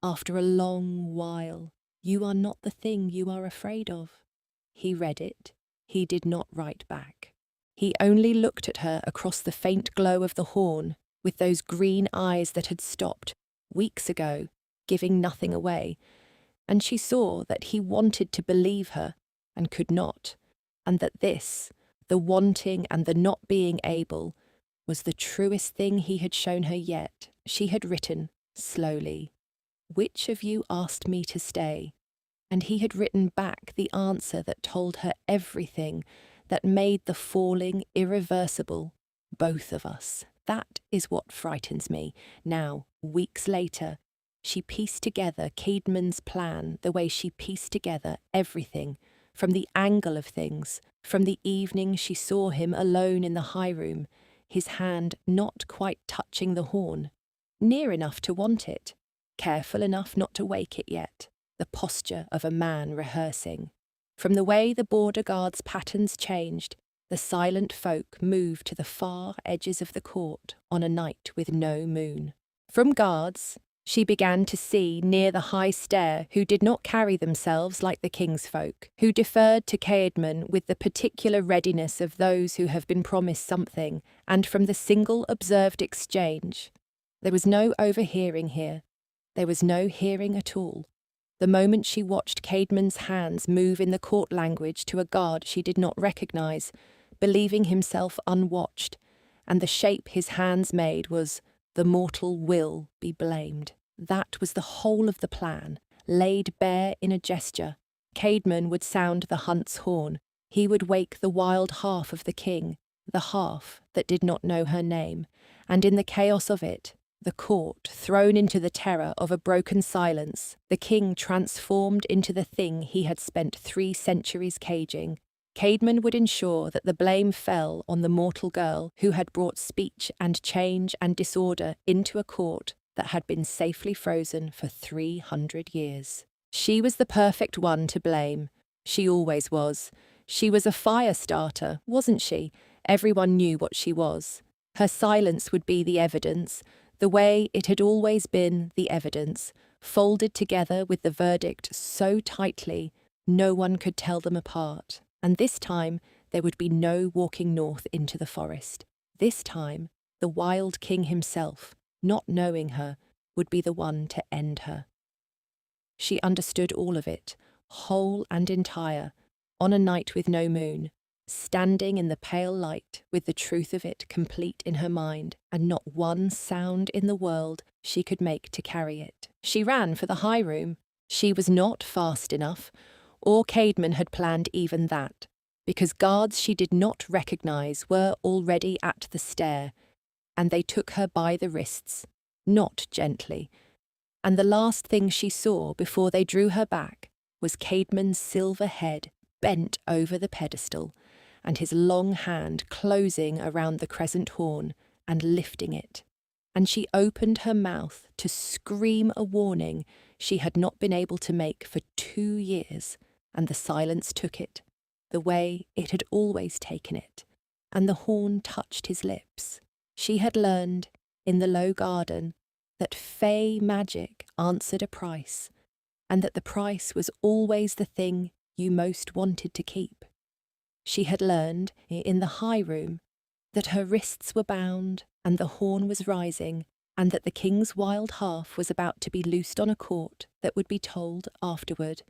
after a long while, "You are not the thing you are afraid of." He read it. He did not write back. He only looked at her across the faint glow of the horn, with those green eyes that had stopped, weeks ago, giving nothing away, and she saw that he wanted to believe her, and could not, and that this, the wanting and the not being able, was the truest thing he had shown her yet. She had written, slowly, "Which of you asked me to stay?" And he had written back the answer that told her everything, that made the falling irreversible, both of us. That is what frightens me. Now, weeks later, she pieced together Caedmon's plan the way she pieced together everything, from the angle of things, from the evening she saw him alone in the high room, his hand not quite touching the horn, near enough to want it, careful enough not to wake it yet, the posture of a man rehearsing. From the way the border guards' patterns changed, the silent folk moved to the far edges of the court on a night with no moon. From guards, she began to see near the high stair who did not carry themselves like the king's folk, who deferred to Caedmon with the particular readiness of those who have been promised something, and from the single observed exchange. There was no overhearing here. There was no hearing at all. The moment she watched Caedmon's hands move in the court language to a guard she did not recognise, believing himself unwatched, and the shape his hands made was, "The mortal will be blamed." That was the whole of the plan, laid bare in a gesture. Caedmon would sound the hunt's horn. He would wake the wild half of the king, the half that did not know her name, and in the chaos of it, the court, thrown into the terror of a broken silence, the king transformed into the thing he had spent 3 centuries caging, Caedmon would ensure that the blame fell on the mortal girl who had brought speech and change and disorder into a court that had been safely frozen for 300 years. She was the perfect one to blame. She always was. She was a fire starter, wasn't she? Everyone knew what she was. Her silence would be the evidence, the way it had always been the evidence, folded together with the verdict so tightly no one could tell them apart. And this time there would be no walking north into the forest. This time the wild king himself, not knowing her, would be the one to end her. She understood all of it, whole and entire, on a night with no moon, standing in the pale light with the truth of it complete in her mind, and not one sound in the world she could make to carry it. She ran for the high room. She was not fast enough, or Caedmon had planned even that, because guards she did not recognise were already at the stair, and they took her by the wrists, not gently, and the last thing she saw before they drew her back was Caedmon's silver head bent over the pedestal, and his long hand closing around the crescent horn and lifting it. And she opened her mouth to scream a warning she had not been able to make for 2 years, and the silence took it, the way it had always taken it, and the horn touched his lips. She had learned, in the low garden, that fey magic answered a price, and that the price was always the thing you most wanted to keep. She had learned, in the high room, that her wrists were bound and the horn was rising, and that the king's wild half was about to be loosed on a court that would be told afterward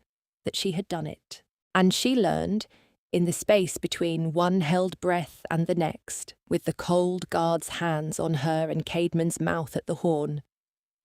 that she had done it. And she learned, in the space between one held breath and the next, with the cold guard's hands on her and Caedmon's mouth at the horn,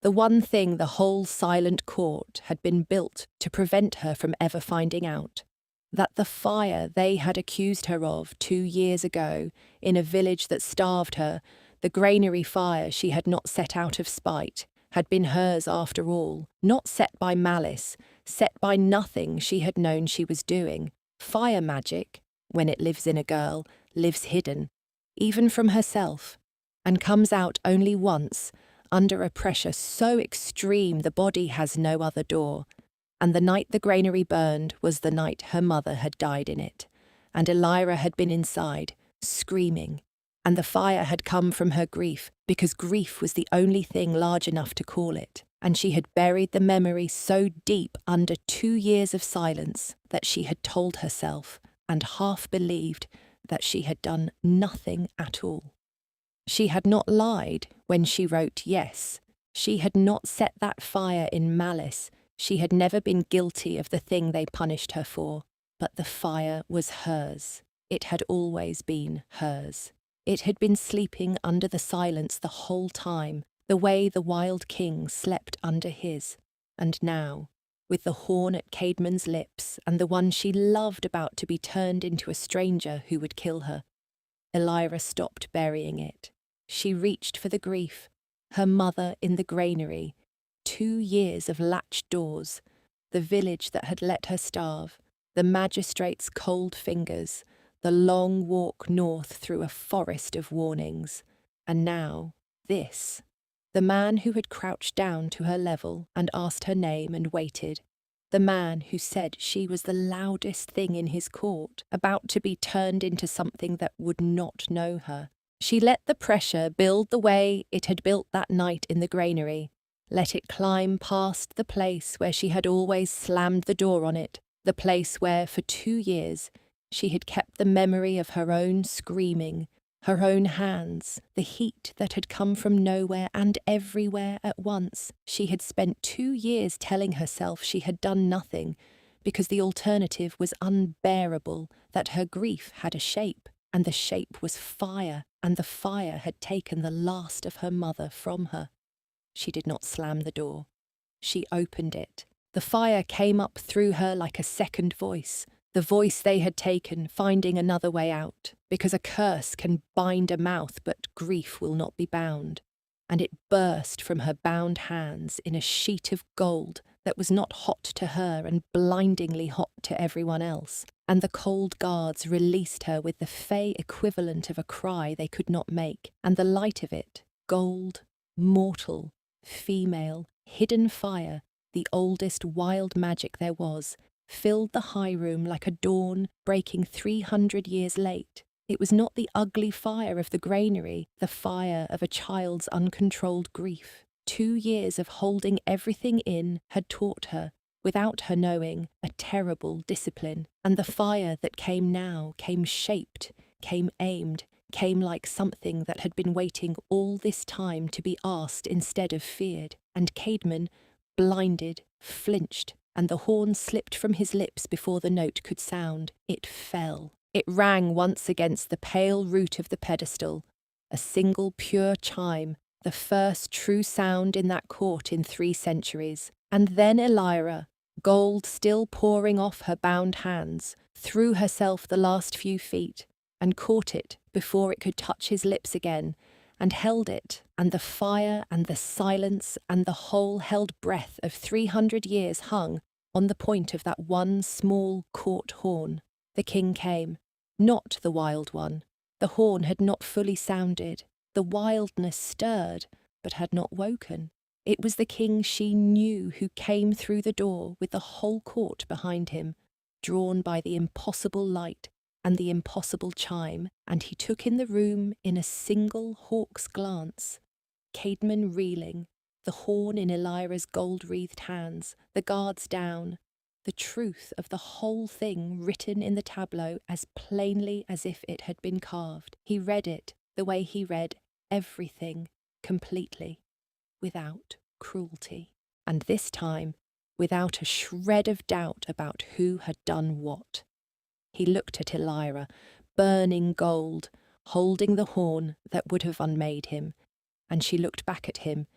the one thing the whole silent court had been built to prevent her from ever finding out, that the fire they had accused her of 2 years ago in a village that starved her, the granary fire she had not set out of spite, had been hers after all, not set by malice, set by nothing she had known she was doing. Fire magic, when it lives in a girl, lives hidden, even from herself, and comes out only once, under a pressure so extreme the body has no other door. And the night the granary burned was the night her mother had died in it, and Elira had been inside, screaming, and the fire had come from her grief, because grief was the only thing large enough to call it, and she had buried the memory so deep under 2 years of silence that she had told herself, and half believed, that she had done nothing at all. She had not lied when she wrote yes. She had not set that fire in malice. She had never been guilty of the thing they punished her for. But the fire was hers. It had always been hers. It had been sleeping under the silence the whole time, the way the wild king slept under his. And now, with the horn at Caedmon's lips and the one she loved about to be turned into a stranger who would kill her, Elira stopped burying it. She reached for the grief, her mother in the granary, 2 years of latched doors, the village that had let her starve, the magistrate's cold fingers, the long walk north through a forest of warnings, and now this, the man who had crouched down to her level and asked her name and waited, the man who said she was the loudest thing in his court, about to be turned into something that would not know her. She let the pressure build the way it had built that night in the granary, let it climb past the place where she had always slammed the door on it, the place where, for 2 years, she had kept the memory of her own screaming, her own hands, the heat that had come from nowhere and everywhere at once. She had spent 2 years telling herself she had done nothing, because the alternative was unbearable, that her grief had a shape, and the shape was fire, and the fire had taken the last of her mother from her. She did not slam the door. She opened it. The fire came up through her like a second voice, the voice they had taken, finding another way out, because a curse can bind a mouth but grief will not be bound. And it burst from her bound hands in a sheet of gold that was not hot to her and blindingly hot to everyone else, and the cold guards released her with the fey equivalent of a cry they could not make, and the light of it, gold, mortal, female, hidden fire, the oldest wild magic there was, filled the high room like a dawn breaking 300 years late. It was not the ugly fire of the granary, the fire of a child's uncontrolled grief. 2 years of holding everything in had taught her, without her knowing, a terrible discipline, and the fire that came now came shaped, came aimed, came like something that had been waiting all this time to be asked instead of feared, and Caedmon, blinded, flinched, and the horn slipped from his lips before the note could sound. It fell. It rang once against the pale root of the pedestal, a single pure chime, the first true sound in that court in 3 centuries. And then Elira, gold still pouring off her bound hands, threw herself the last few feet, and caught it before it could touch his lips again, and held it, and the fire and the silence and the whole held breath of 300 years hung on the point of that one small court horn. The king came, not the wild one. The horn had not fully sounded. The wildness stirred, but had not woken. It was the king she knew who came through the door with the whole court behind him, drawn by the impossible light and the impossible chime, and he took in the room in a single hawk's glance. Caedmon reeling, the horn in Elira's gold-wreathed hands, the guards down, the truth of the whole thing written in the tableau as plainly as if it had been carved. He read it the way he read everything, completely, without cruelty, and this time without a shred of doubt about who had done what. He looked at Elira, burning gold, holding the horn that would have unmade him, and she looked back at him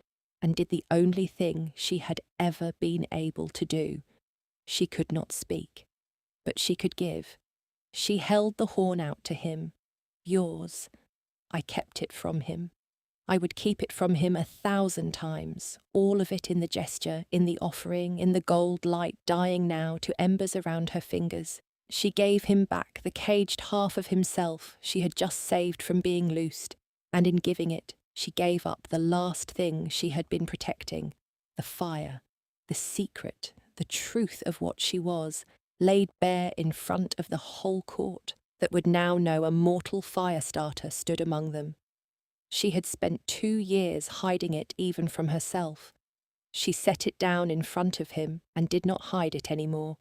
and did the only thing she had ever been able to do. She could not speak, but she could give. She held the horn out to him. Yours. I kept it from him. I would keep it from him 1,000 times, all of it in the gesture, in the offering, in the gold light dying now to embers around her fingers. She gave him back the caged half of himself she had just saved from being loosed, and in giving it, she gave up the last thing she had been protecting, the fire, the secret, the truth of what she was, laid bare in front of the whole court, that would now know a mortal fire-starter stood among them. She had spent 2 years hiding it even from herself. She set it down in front of him and did not hide it any more.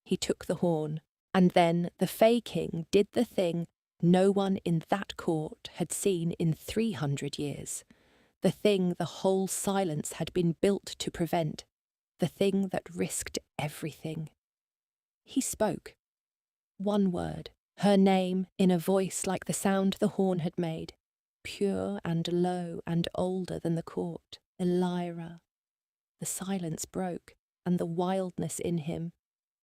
He took the horn, and then the Fey King did the thing no one in that court had seen in 300 years, the thing the whole silence had been built to prevent, the thing that risked everything. He spoke. One word, her name, in a voice like the sound the horn had made, pure and low and older than the court. Elira. The silence broke, and the wildness in him,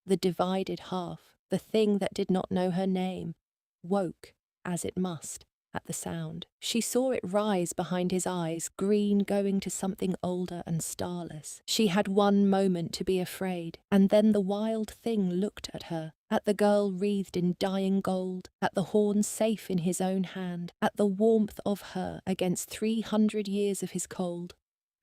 the divided half, the thing that did not know her name, woke, as it must, at the sound. She saw it rise behind his eyes, green going to something older and starless. She had one moment to be afraid, and then the wild thing looked at her, at the girl wreathed in dying gold, at the horn safe in his own hand, at the warmth of her against 300 years of his cold,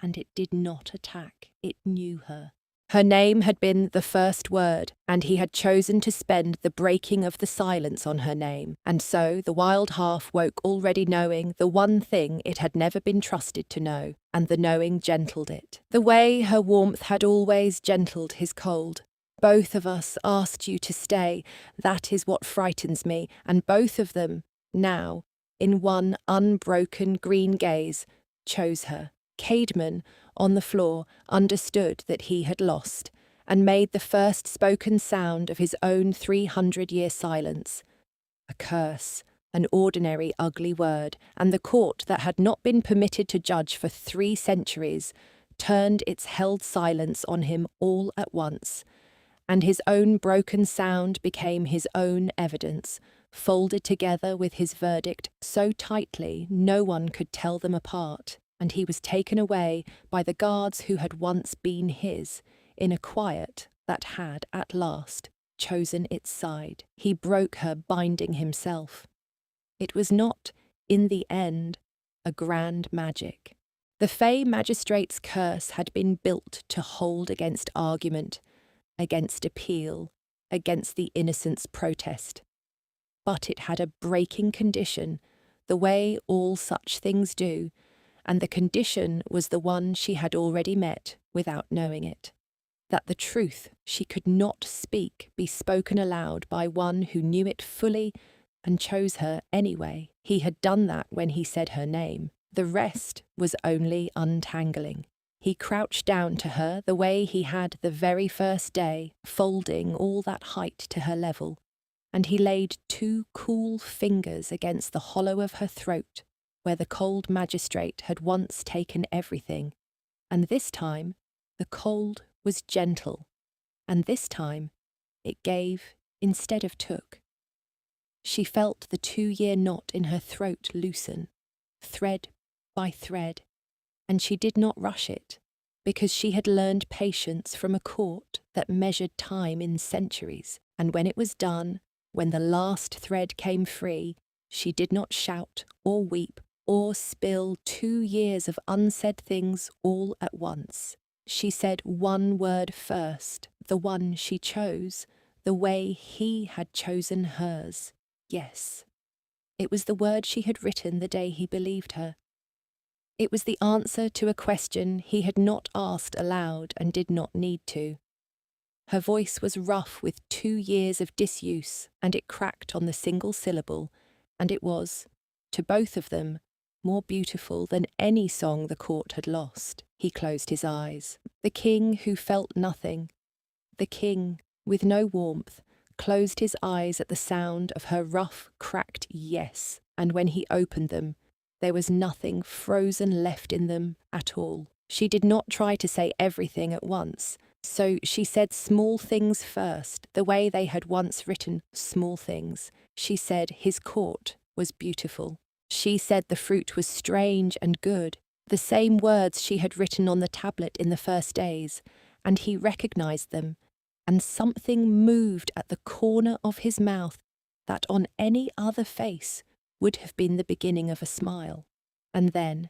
and it did not attack. It knew her. Her name had been the first word, and he had chosen to spend the breaking of the silence on her name, and so the wild half woke already knowing the one thing it had never been trusted to know, and the knowing gentled it, the way her warmth had always gentled his cold. Both of us asked you to stay, that is what frightens me, and both of them, now, in one unbroken green gaze, chose her. Caedmon, on the floor, understood that he had lost, and made the first spoken sound of his own 300-year silence. A curse, an ordinary ugly word, and the court that had not been permitted to judge for 3 centuries turned its held silence on him all at once, and his own broken sound became his own evidence, folded together with his verdict so tightly no one could tell them apart. And he was taken away by the guards who had once been his, in a quiet that had, at last, chosen its side. He broke her binding himself. It was not, in the end, a grand magic. The Fey magistrate's curse had been built to hold against argument, against appeal, against the innocent's protest. But it had a breaking condition, the way all such things do, and the condition was the one she had already met without knowing it. That the truth she could not speak be spoken aloud by one who knew it fully and chose her anyway. He had done that when he said her name. The rest was only untangling. He crouched down to her the way he had the very first day, folding all that height to her level, and he laid 2 cool fingers against the hollow of her throat, where the cold magistrate had once taken everything, and this time the cold was gentle, and this time it gave instead of took. She felt the 2-year knot in her throat loosen, thread by thread, and she did not rush it, because she had learned patience from a court that measured time in centuries, and when it was done, when the last thread came free, she did not shout or weep or spill 2 years of unsaid things all at once. She said one word first, the one she chose, the way he had chosen hers. Yes. It was the word she had written the day he believed her. It was the answer to a question he had not asked aloud and did not need to. Her voice was rough with 2 years of disuse, and it cracked on the single syllable, and it was, to both of them, more beautiful than any song the court had lost. He closed his eyes. The king who felt nothing, the king, with no warmth, closed his eyes at the sound of her rough, cracked yes, and when he opened them, there was nothing frozen left in them at all. She did not try to say everything at once, so she said small things first, the way they had once written small things. She said his court was beautiful. She said the fruit was strange and good, the same words she had written on the tablet in the first days, and he recognized them, and something moved at the corner of his mouth that on any other face would have been the beginning of a smile. And then,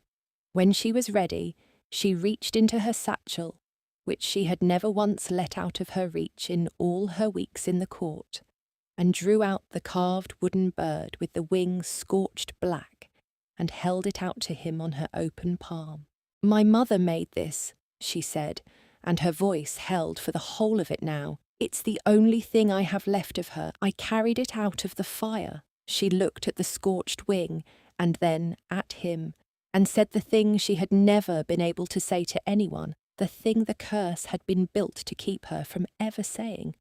when she was ready, she reached into her satchel, which she had never once let out of her reach in all her weeks in the court, and drew out the carved wooden bird with the wings scorched black, and held it out to him on her open palm. "My mother made this," she said, and her voice held for the whole of it now. "It's the only thing I have left of her. I carried it out of the fire." She looked at the scorched wing, and then at him, and said the thing she had never been able to say to anyone, the thing the curse had been built to keep her from ever saying,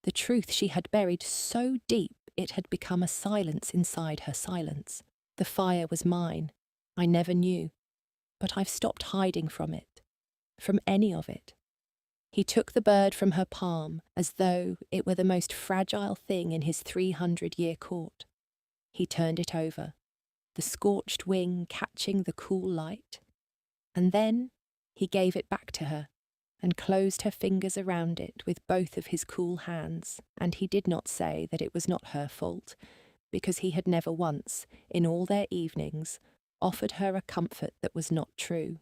the truth she had buried so deep it had become a silence inside her silence. "The fire was mine. I never knew. But I've stopped hiding from it. From any of it." He took the bird from her palm as though it were the most fragile thing in his 300-year court. He turned it over, the scorched wing catching the cool light, and then he gave it back to her and closed her fingers around it with both of his cool hands, and he did not say that it was not her fault, because he had never once, in all their evenings, offered her a comfort that was not true.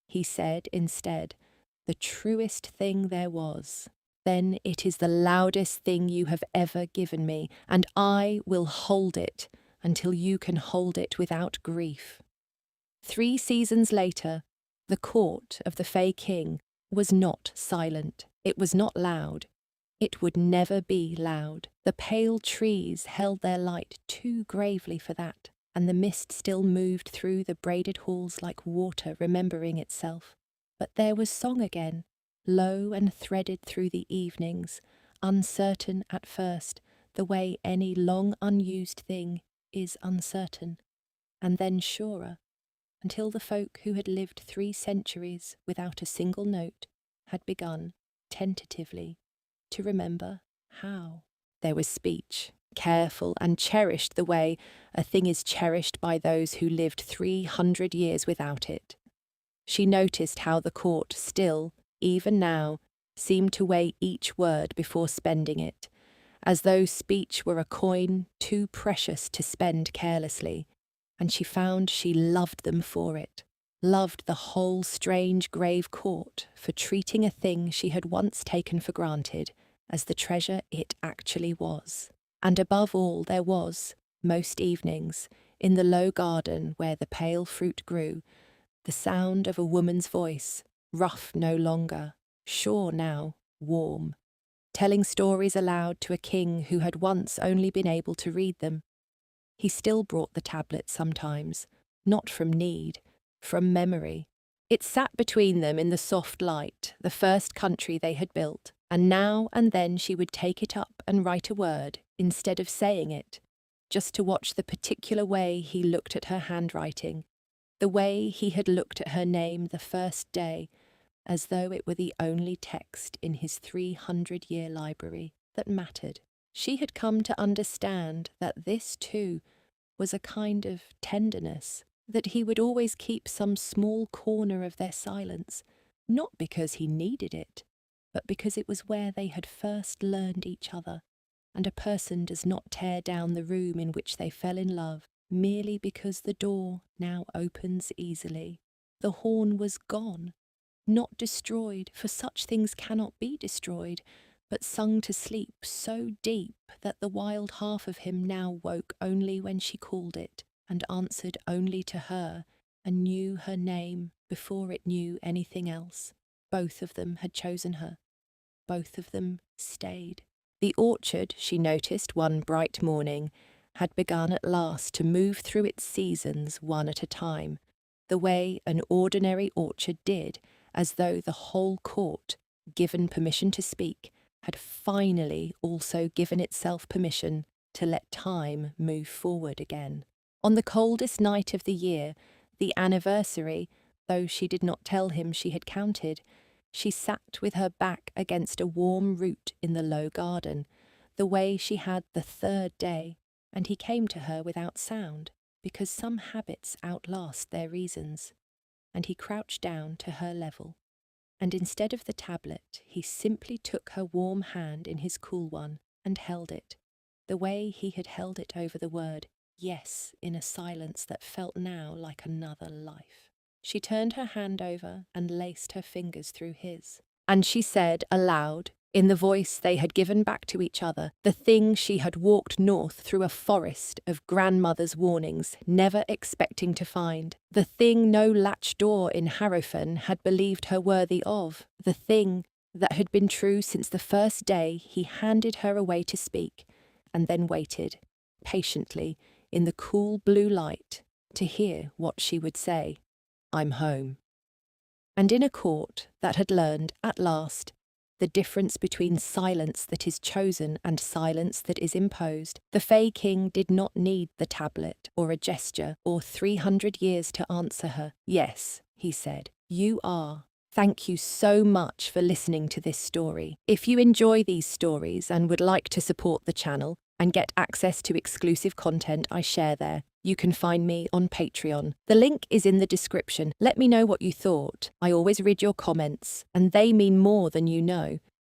He said, instead, the truest thing there was. "Then it is the loudest thing you have ever given me, and I will hold it until you can hold it without grief." 3 seasons later, the court of the Fey King was not silent. It was not loud. It would never be loud. The pale trees held their light too gravely for that, and the mist still moved through the braided halls like water remembering itself. But there was song again, low and threaded through the evenings, uncertain at first, the way any long unused thing is uncertain, and then surer, until the folk who had lived 3 centuries without a single note had begun, tentatively, to remember how. There was speech, careful and cherished the way a thing is cherished by those who lived 300 years without it. She noticed how the court still, even now, seemed to weigh each word before spending it, as though speech were a coin too precious to spend carelessly, and she found she loved them for it, loved the whole strange grave court for treating a thing she had once taken for granted as the treasure it actually was. And above all there was, most evenings, in the low garden where the pale fruit grew, the sound of a woman's voice, rough no longer, sure now, warm, telling stories aloud to a king who had once only been able to read them. He still brought the tablet sometimes, not from need, from memory. It sat between them in the soft light, the first country they had built, and now and then she would take it up and write a word, instead of saying it, just to watch the particular way he looked at her handwriting, the way he had looked at her name the first day, as though it were the only text in his 300-year library that mattered. She had come to understand that this, too, was a kind of tenderness, that he would always keep some small corner of their silence, not because he needed it, but because it was where they had first learned each other, and a person does not tear down the room in which they fell in love merely because the door now opens easily. The horn was gone, not destroyed, for such things cannot be destroyed, but sung to sleep so deep that the wild half of him now woke only when she called it, and answered only to her, and knew her name before it knew anything else. Both of them had chosen her. Both of them stayed. The orchard, she noticed one bright morning, had begun at last to move through its seasons one at a time, the way an ordinary orchard did, as though the whole court, given permission to speak, had finally also given itself permission to let time move forward again. On the coldest night of the year, the anniversary, though she did not tell him she had counted, she sat with her back against a warm root in the low garden, the way she had the third day, and he came to her without sound, because some habits outlast their reasons, and he crouched down to her level, and instead of the tablet he simply took her warm hand in his cool one and held it, the way he had held it over the word yes in a silence that felt now like another life. She turned her hand over and laced her fingers through his, and she said aloud, in the voice they had given back to each other, the thing she had walked north through a forest of grandmother's warnings, never expecting to find, the thing no latch door in Harrowfen had believed her worthy of, the thing that had been true since the first day he handed her away to speak, and then waited, patiently, in the cool blue light, to hear what she would say. I'm home. And in a court that had learned, at last, the difference between silence that is chosen and silence that is imposed, the Fey King did not need the tablet or a gesture or 300 years to answer her. Yes, he said, you are. Thank you so much for listening to this story. If you enjoy these stories and would like to support the channel and get access to exclusive content I share there, you can find me on Patreon. The link is in the description. Let me know what you thought. I always read your comments, and they mean more than you know.